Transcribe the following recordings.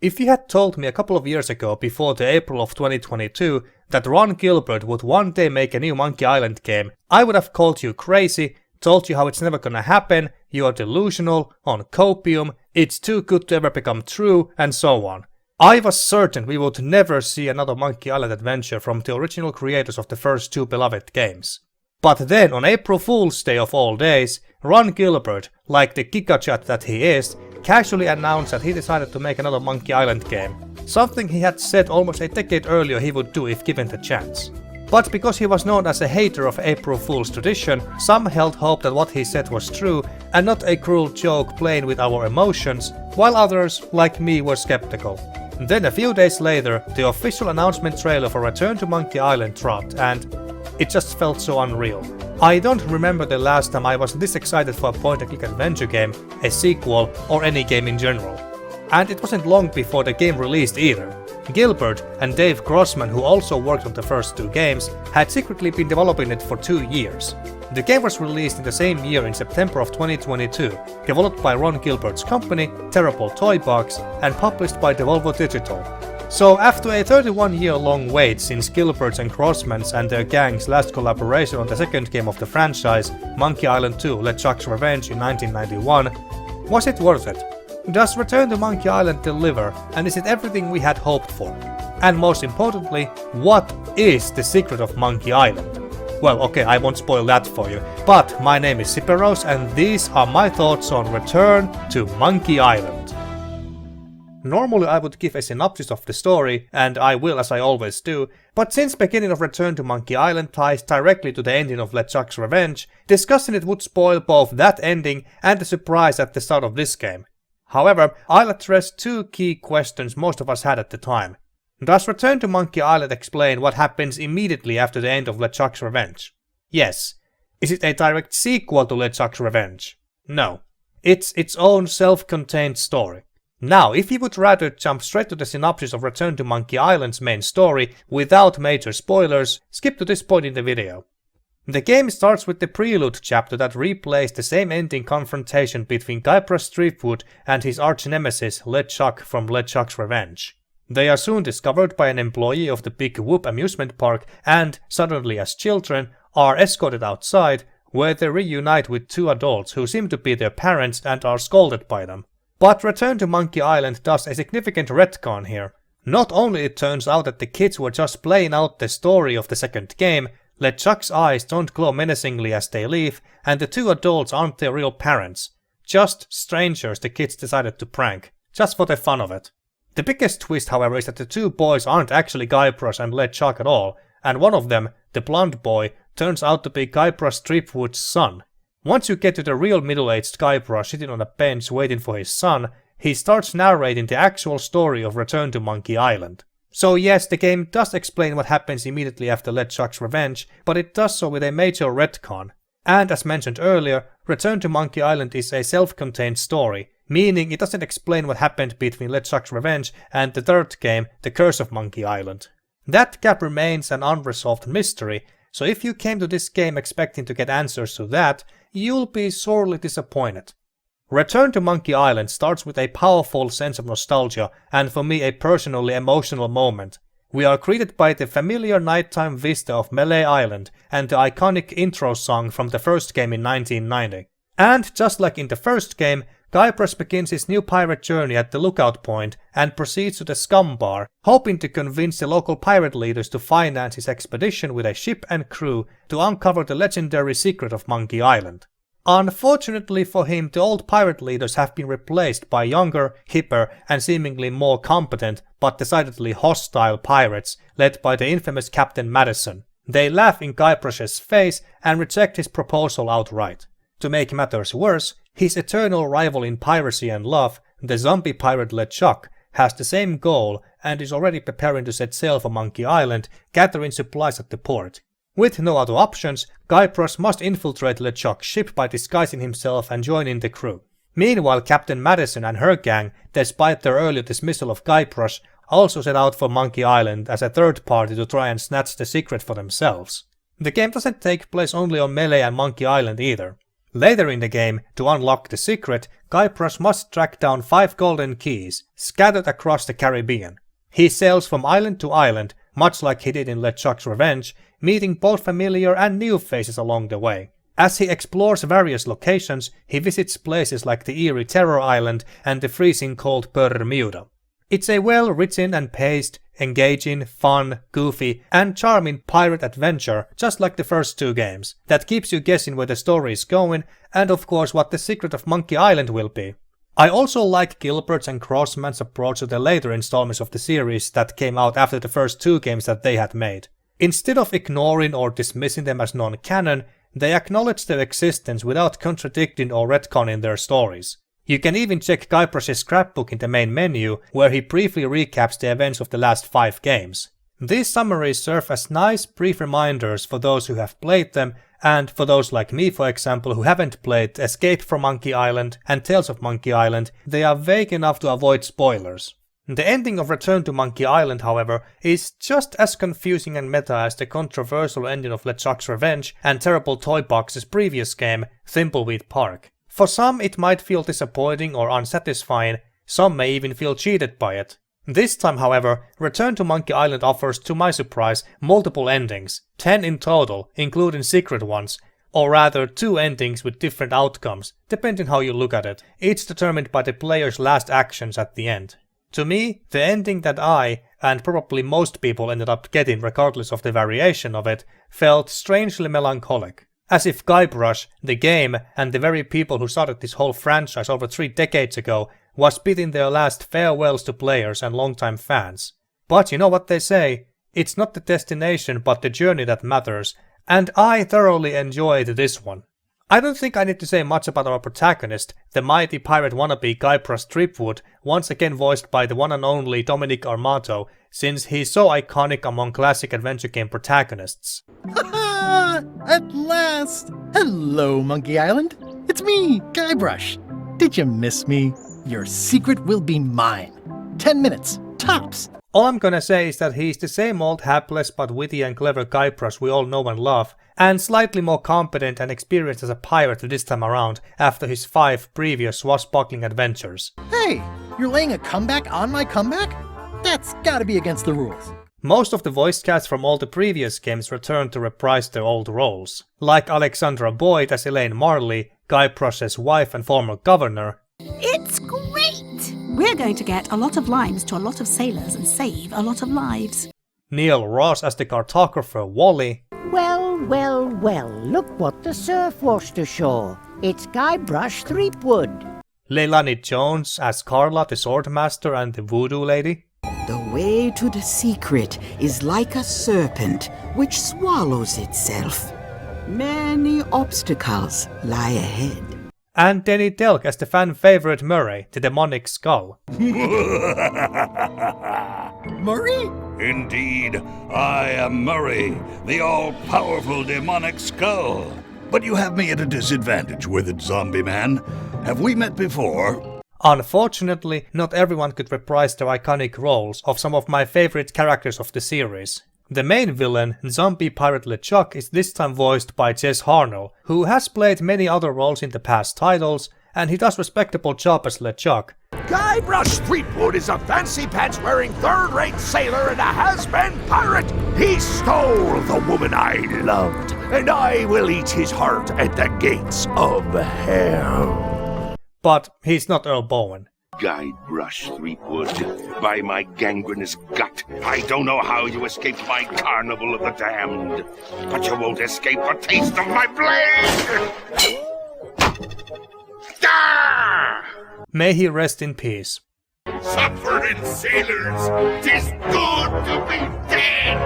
If you had told me a couple of years ago, before the April of 2022, that Ron Gilbert would one day make a new Monkey Island game, I would have called you crazy, told you how it's never gonna happen, you are delusional, on copium, it's too good to ever become true, and so on. I was certain we would never see another Monkey Island adventure from the original creators of the first two beloved games. But then, on April Fool's Day of all days, Ron Gilbert, like the gigachat that he is, casually announced that he decided to make another Monkey Island game, something he had said almost a decade earlier he would do if given the chance. But because he was known as a hater of April Fool's tradition, some held hope that what he said was true and not a cruel joke playing with our emotions, while others, like me, were skeptical. Then a few days later, the official announcement trailer for Return to Monkey Island dropped, and it just felt so unreal. I don't remember the last time I was this excited for a point-and-click adventure game, a sequel, or any game in general. And it wasn't long before the game released either. Gilbert and Dave Grossmann, who also worked on the first two games, had secretly been developing it for 2 years. The game was released in the same year in September of 2022, developed by Ron Gilbert's company, Terrible Toybox, and published by Devolved Digital. So after a 31-year-long wait since Gilbert's and Grossmann's and their gang's last collaboration on the second game of the franchise, Monkey Island 2 LeChuck's Revenge in 1991, was it worth it? Does Return to Monkey Island deliver, and is it everything we had hoped for? And most importantly, what is the secret of Monkey Island? Well, okay, I won't spoil that for you, but my name is Siperos and these are my thoughts on Return to Monkey Island. Normally I would give a synopsis of the story, and I will as I always do, but since beginning of Return to Monkey Island ties directly to the ending of LeChuck's Revenge, discussing it would spoil both that ending and the surprise at the start of this game. However, I'll address two key questions most of us had at the time. Does Return to Monkey Island explain what happens immediately after the end of LeChuck's Revenge? Yes. Is it a direct sequel to LeChuck's Revenge? No. It's its own self-contained story. Now, if you would rather jump straight to the synopsis of Return to Monkey Island's main story without major spoilers, skip to this point in the video. The game starts with the prelude chapter that replays the same ending confrontation between Guybrush Threepwood and his arch-nemesis LeChuck from LeChuck's Revenge. They are soon discovered by an employee of the Big Whoop amusement park and, suddenly as children, are escorted outside, where they reunite with two adults who seem to be their parents and are scolded by them. But Return to Monkey Island does a significant retcon here. Not only it turns out that the kids were just playing out the story of the second game, LeChuck's eyes don't glow menacingly as they leave, and the two adults aren't their real parents. Just strangers the kids decided to prank, just for the fun of it. The biggest twist, however, is that the two boys aren't actually Guybrush and LeChuck at all, and one of them, the blonde boy, turns out to be Guybrush Threepwood's son. Once you get to the real middle-aged Guybrush sitting on a bench waiting for his son, he starts narrating the actual story of Return to Monkey Island. So yes, the game does explain what happens immediately after LeChuck's Revenge, but it does so with a major retcon. And as mentioned earlier, Return to Monkey Island is a self-contained story, meaning it doesn't explain what happened between LeChuck's Revenge and the third game, The Curse of Monkey Island. That gap remains an unresolved mystery, so if you came to this game expecting to get answers to that, you'll be sorely disappointed. Return to Monkey Island starts with a powerful sense of nostalgia and for me a personally emotional moment. We are greeted by the familiar nighttime vista of Melee Island and the iconic intro song from the first game in 1990. And just like in the first game, Guybrush begins his new pirate journey at the lookout point and proceeds to the Scum Bar, hoping to convince the local pirate leaders to finance his expedition with a ship and crew to uncover the legendary secret of Monkey Island. Unfortunately for him, the old pirate leaders have been replaced by younger, hipper, and seemingly more competent, but decidedly hostile pirates, led by the infamous Captain Madison. They laugh in Guybrush's face and reject his proposal outright. To make matters worse, his eternal rival in piracy and love, the zombie pirate LeChuck, has the same goal and is already preparing to set sail for Monkey Island, gathering supplies at the port. With no other options, Guybrush must infiltrate LeChuck's ship by disguising himself and joining the crew. Meanwhile, Captain Madison and her gang, despite their earlier dismissal of Guybrush, also set out for Monkey Island as a third party to try and snatch the secret for themselves. The game doesn't take place only on Melee and Monkey Island either. Later in the game, to unlock the secret, Guybrush must track down 5 golden keys, scattered across the Caribbean. He sails from island to island, much like he did in LeChuck's Revenge, meeting both familiar and new faces along the way. As he explores various locations, he visits places like the eerie Terror Island and the freezing cold Bermuda. It's a well-written and paced, engaging, fun, goofy, and charming pirate adventure, just like the first 2 games, that keeps you guessing where the story is going, and of course what the secret of Monkey Island will be. I also like Gilbert's and Grossmann's approach to the later installments of the series that came out after the first 2 games that they had made. Instead of ignoring or dismissing them as non-canon, they acknowledge their existence without contradicting or retconning their stories. You can even check Guybrush's scrapbook in the main menu, where he briefly recaps the events of the last 5 games. These summaries serve as nice brief reminders for those who have played them, and for those like me, for example, who haven't played Escape from Monkey Island and Tales of Monkey Island, they are vague enough to avoid spoilers. The ending of Return to Monkey Island, however, is just as confusing and meta as the controversial ending of LeChuck's Revenge and terrible Toybox's previous game, Thimbleweed Park. For some it might feel disappointing or unsatisfying, some may even feel cheated by it. This time, however, Return to Monkey Island offers, to my surprise, multiple endings, 10 in total, including secret ones, or rather 2 endings with different outcomes, depending how you look at it, each determined by the player's last actions at the end. To me, the ending that I, and probably most people ended up getting regardless of the variation of it, felt strangely melancholic. As if Guybrush, the game, and the very people who started this whole franchise over 3 decades ago was bidding their last farewells to players and longtime fans. But you know what they say, it's not the destination but the journey that matters, and I thoroughly enjoyed this one. I don't think I need to say much about our protagonist, the mighty pirate wannabe Guybrush Threepwood, once again voiced by the one and only Dominic Armato, since he's so iconic among classic adventure game protagonists. Ha! At last! Hello, Monkey Island. It's me, Guybrush. Did you miss me? Your secret will be mine. 10 minutes, tops. All I'm gonna say is that he's the same old hapless but witty and clever Guybrush we all know and love, and slightly more competent and experienced as a pirate this time around after his 5 previous swashbuckling adventures. Hey, you're laying a comeback on my comeback? That's gotta be against the rules. Most of the voice casts from all the previous games returned to reprise their old roles, like Alexandra Boyd as Elaine Marley, Guybrush's wife and former governor. It's great! We're going to get a lot of limes to a lot of sailors and save a lot of lives. Neil Ross as the cartographer Wally. Well, well, well, look what the surf washed ashore. It's Guybrush Threepwood. Leilani Jones as Carla the Swordmaster and the Voodoo Lady. The way to the secret is like a serpent which swallows itself. Many obstacles lie ahead. And Denny Delk as the fan-favorite Murray, the demonic skull. Murray? Indeed, I am Murray, the all-powerful demonic skull. But you have me at a disadvantage with it, Zombie Man. Have we met before? Unfortunately, not everyone could reprise their iconic roles of some of my favorite characters of the series. The main villain, zombie pirate LeChuck, is this time voiced by Jez Harnell, who has played many other roles in the past titles, and he does a respectable job as LeChuck. Guybrush Threepwood is a fancy-pants-wearing third-rate sailor and a has-been pirate. He stole the woman I loved, and I will eat his heart at the gates of hell. But he's not Earl Bowen. Guybrush Threepwood, by my gangrenous gut, I don't know how you escaped my carnival of the damned, but you won't escape a taste of my blade! Ah! May he rest in peace. Suffering sailors, 'tis good to be dead!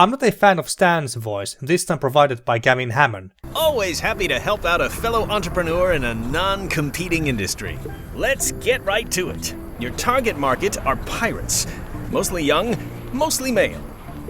I'm not a fan of Stan's voice, this time provided by Gavin Hammond. Always happy to help out a fellow entrepreneur in a non-competing industry. Let's get right to it. Your target market are pirates. Mostly young, mostly male.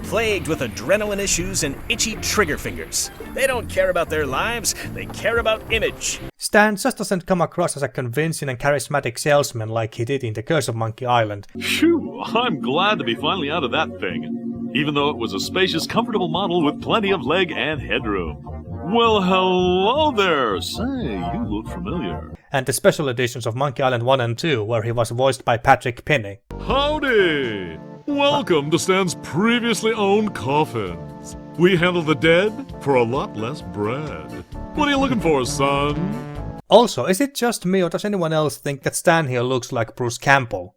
Plagued with adrenaline issues and itchy trigger fingers. They don't care about their lives, they care about image. Stan just doesn't come across as a convincing and charismatic salesman like he did in The Curse of Monkey Island. Phew, I'm glad to be finally out of that thing. Even though it was a spacious, comfortable model with plenty of leg and headroom. Well, hello there. Say, you look familiar. And the special editions of Monkey Island 1 and 2, where he was voiced by Patrick Penny. Howdy! Welcome to Stan's previously owned coffins. We handle the dead for a lot less bread. What are you looking for, son? Also, is it just me or does anyone else think that Stan here looks like Bruce Campbell?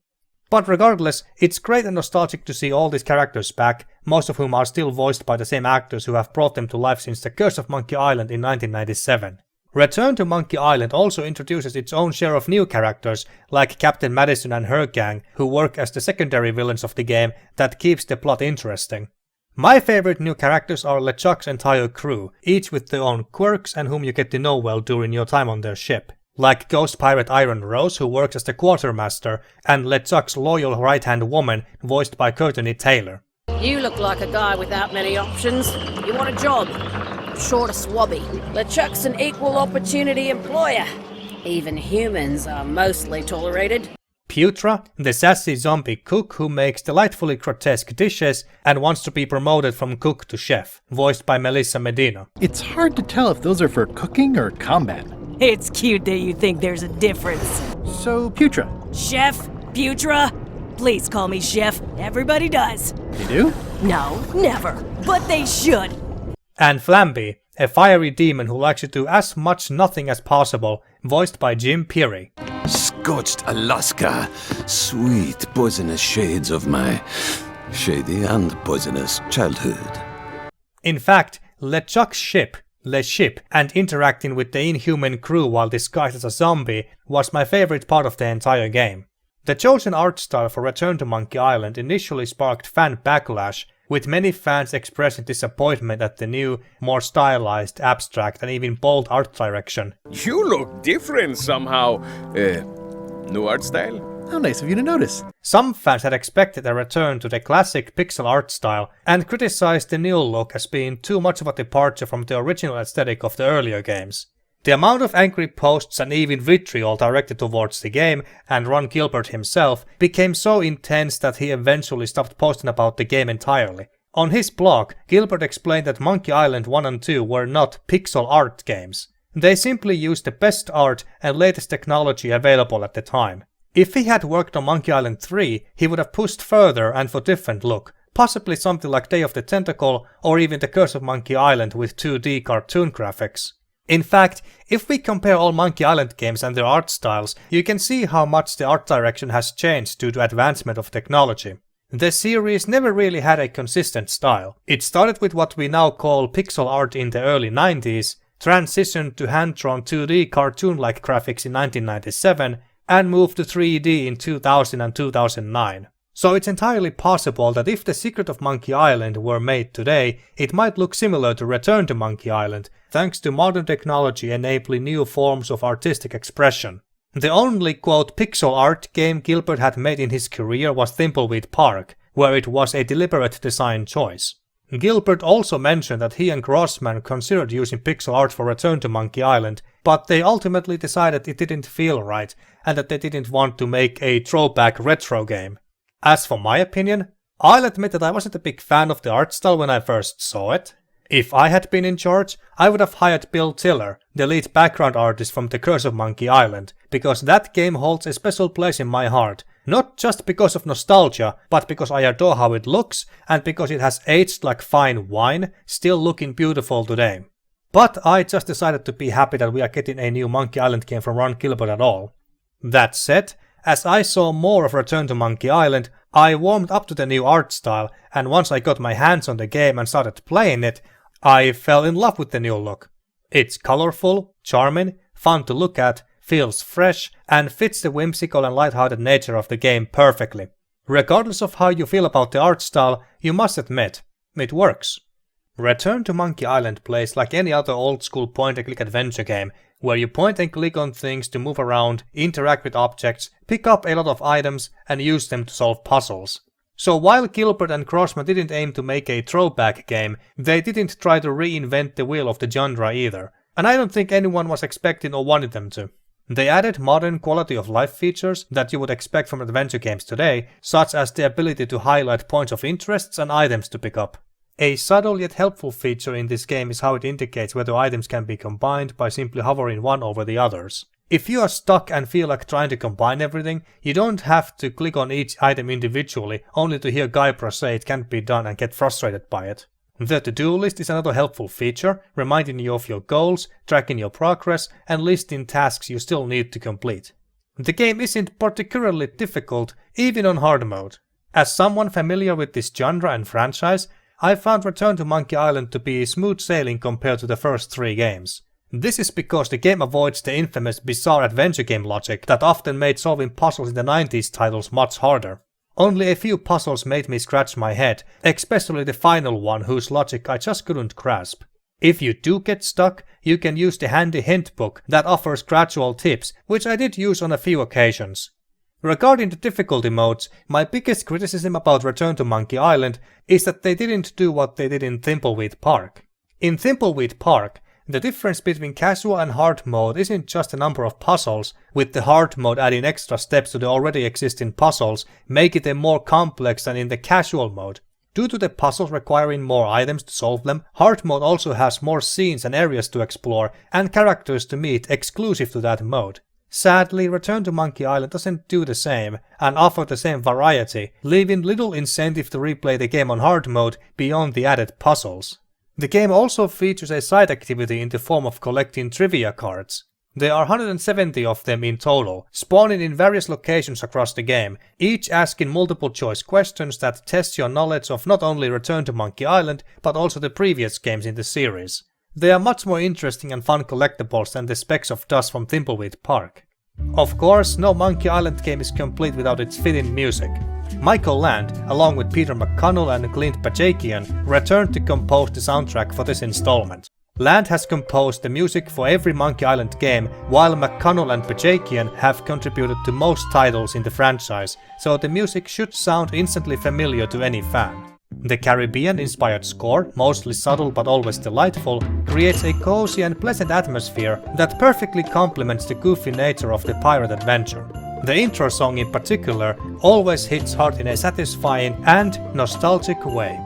But regardless, it's great and nostalgic to see all these characters back, most of whom are still voiced by the same actors who have brought them to life since The Curse of Monkey Island in 1997. Return to Monkey Island also introduces its own share of new characters, like Captain Madison and her gang, who work as the secondary villains of the game that keeps the plot interesting. My favorite new characters are LeChuck's entire crew, each with their own quirks and whom you get to know well during your time on their ship. Like Ghost Pirate Iron Rose, who works as the quartermaster, and LeChuck's loyal right-hand woman, voiced by Courtney Taylor. You look like a guy without many options. You want a job? Short of swabby. LeChuck's an equal opportunity employer. Even humans are mostly tolerated. Putra, the sassy zombie cook who makes delightfully grotesque dishes and wants to be promoted from cook to chef, voiced by Melissa Medina. It's hard to tell if those are for cooking or combat. It's cute that you think there's a difference. So, Putra. Chef? Putra? Please call me Chef. Everybody does. You do? No, never. But they should. And Flamby, a fiery demon who likes to do as much nothing as possible, voiced by Jim Peary. Scorched Alaska, sweet poisonous shades of my shady and poisonous childhood. In fact, LeChuck's ship, Le Ship, and interacting with the inhuman crew while disguised as a zombie was my favorite part of the entire game. The chosen art style for Return to Monkey Island initially sparked fan backlash, with many fans expressing disappointment at the new, more stylized, abstract, and even bold art direction. You look different somehow. New art style? How nice of you to notice. Some fans had expected a return to the classic pixel art style and criticized the new look as being too much of a departure from the original aesthetic of the earlier games. The amount of angry posts and even vitriol directed towards the game and Ron Gilbert himself became so intense that he eventually stopped posting about the game entirely. On his blog, Gilbert explained that Monkey Island 1 and 2 were not pixel art games. They simply used the best art and latest technology available at the time. If he had worked on Monkey Island 3, he would have pushed further and for different look, possibly something like Day of the Tentacle or even The Curse of Monkey Island with 2D cartoon graphics. In fact, if we compare all Monkey Island games and their art styles, you can see how much the art direction has changed due to advancement of technology. The series never really had a consistent style. It started with what we now call pixel art in the early 90s, transitioned to hand-drawn 2D cartoon-like graphics in 1997, and moved to 3D in 2000 and 2009. So it's entirely possible that if The Secret of Monkey Island were made today, it might look similar to Return to Monkey Island, thanks to modern technology enabling new forms of artistic expression. The only quote pixel art game Gilbert had made in his career was Thimbleweed Park, where it was a deliberate design choice. Gilbert also mentioned that he and Grossmann considered using pixel art for Return to Monkey Island, but they ultimately decided it didn't feel right, and that they didn't want to make a throwback retro game. As for my opinion, I'll admit that I wasn't a big fan of the art style when I first saw it. If I had been in charge, I would have hired Bill Tiller, the lead background artist from The Curse of Monkey Island, because that game holds a special place in my heart, not just because of nostalgia, but because I adore how it looks, and because it has aged like fine wine, still looking beautiful today. But I just decided to be happy that we are getting a new Monkey Island game from Ron Gilbert at all. That said, as I saw more of Return to Monkey Island, I warmed up to the new art style, and once I got my hands on the game and started playing it, I fell in love with the new look. It's colorful, charming, fun to look at, feels fresh, and fits the whimsical and lighthearted nature of the game perfectly. Regardless of how you feel about the art style, you must admit, it works. Return to Monkey Island plays like any other old-school point-and-click adventure game, where you point and click on things to move around, interact with objects, pick up a lot of items, and use them to solve puzzles. So while Gilbert and Grossmann didn't aim to make a throwback game, they didn't try to reinvent the wheel of the genre either, and I don't think anyone was expecting or wanted them to. They added modern quality of life features that you would expect from adventure games today, such as the ability to highlight points of interest and items to pick up. A subtle yet helpful feature in this game is how it indicates whether items can be combined by simply hovering one over the others. If you are stuck and feel like trying to combine everything, you don't have to click on each item individually only to hear Guybrush say it can't be done and get frustrated by it. The to-do list is another helpful feature, reminding you of your goals, tracking your progress, and listing tasks you still need to complete. The game isn't particularly difficult, even on hard mode. As someone familiar with this genre and franchise, I found Return to Monkey Island to be smooth sailing compared to the first 3 games. This is because the game avoids the infamous bizarre adventure game logic that often made solving puzzles in the 90s titles much harder. Only a few puzzles made me scratch my head, especially the final one whose logic I just couldn't grasp. If you do get stuck, you can use the handy hint book that offers gradual tips, which I did use on a few occasions. Regarding the difficulty modes, my biggest criticism about Return to Monkey Island is that they didn't do what they did in Thimbleweed Park. In Thimbleweed Park, the difference between casual and hard mode isn't just a number of puzzles, with the hard mode adding extra steps to the already existing puzzles, making them more complex than in the casual mode. Due to the puzzles requiring more items to solve them, hard mode also has more scenes and areas to explore and characters to meet exclusive to that mode. Sadly, Return to Monkey Island doesn't do the same and offer the same variety, leaving little incentive to replay the game on hard mode beyond the added puzzles. The game also features a side activity in the form of collecting trivia cards. There are 170 of them in total, spawning in various locations across the game, each asking multiple choice questions that test your knowledge of not only Return to Monkey Island, but also the previous games in the series. They are much more interesting and fun collectibles than the specks of dust from Thimbleweed Park. Of course, no Monkey Island game is complete without its fitting music. Michael Land, along with Peter McConnell and Clint Bajakian, returned to compose the soundtrack for this installment. Land has composed the music for every Monkey Island game, while McConnell and Bajakian have contributed to most titles in the franchise, so the music should sound instantly familiar to any fan. The Caribbean-inspired score, mostly subtle but always delightful, creates a cozy and pleasant atmosphere that perfectly complements the goofy nature of the pirate adventure. The intro song in particular always hits hard in a satisfying and nostalgic way.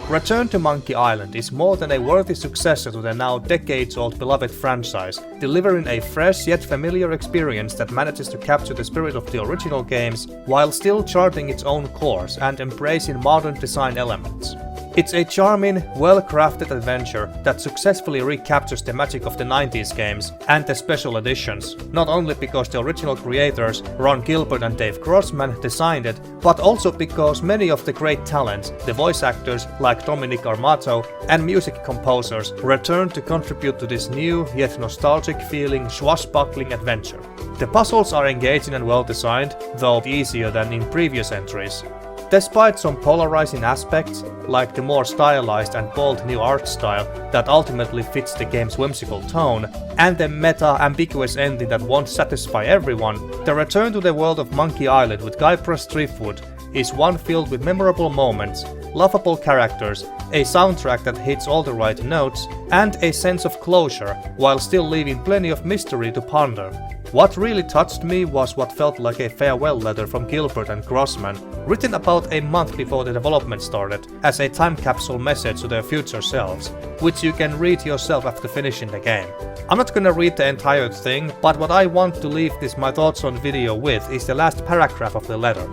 Return to Monkey Island is more than a worthy successor to the now decades-old beloved franchise, delivering a fresh yet familiar experience that manages to capture the spirit of the original games while still charting its own course and embracing modern design elements. It's a charming, well-crafted adventure that successfully recaptures the magic of the 90s games and the special editions, not only because the original creators, Ron Gilbert and Dave Grossmann, designed it, but also because many of the great talents, the voice actors like Dominic Armato and music composers, returned to contribute to this new yet nostalgic feeling swashbuckling adventure. The puzzles are engaging and well designed, though easier than in previous entries. Despite some polarizing aspects, like the more stylized and bold new art style that ultimately fits the game's whimsical tone, and the meta-ambiguous ending that won't satisfy everyone, the return to the world of Monkey Island with Guybrush Threepwood is one filled with memorable moments, lovable characters, a soundtrack that hits all the right notes, and a sense of closure, while still leaving plenty of mystery to ponder. What really touched me was what felt like a farewell letter from Gilbert and Grossmann, written about a month before the development started, as a time capsule message to their future selves, which you can read yourself after finishing the game. I'm not gonna read the entire thing, but what I want to leave this my thoughts on video with is the last paragraph of the letter.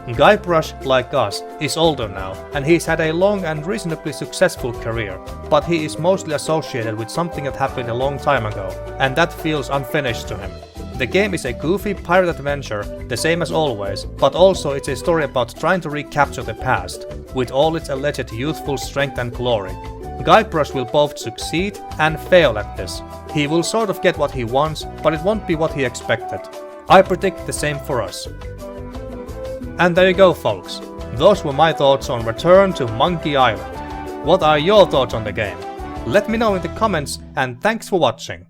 Guybrush, like us, is older now, and he's had a long and reasonably successful career, but he is mostly associated with something that happened a long time ago, and that feels unfinished to him. The game is a goofy pirate adventure, the same as always, but also it's a story about trying to recapture the past, with all its alleged youthful strength and glory. Guybrush will both succeed and fail at this. He will sort of get what he wants, but it won't be what he expected. I predict the same for us. And there you go, folks. Those were my thoughts on Return to Monkey Island. What are your thoughts on the game? Let me know in the comments, and thanks for watching.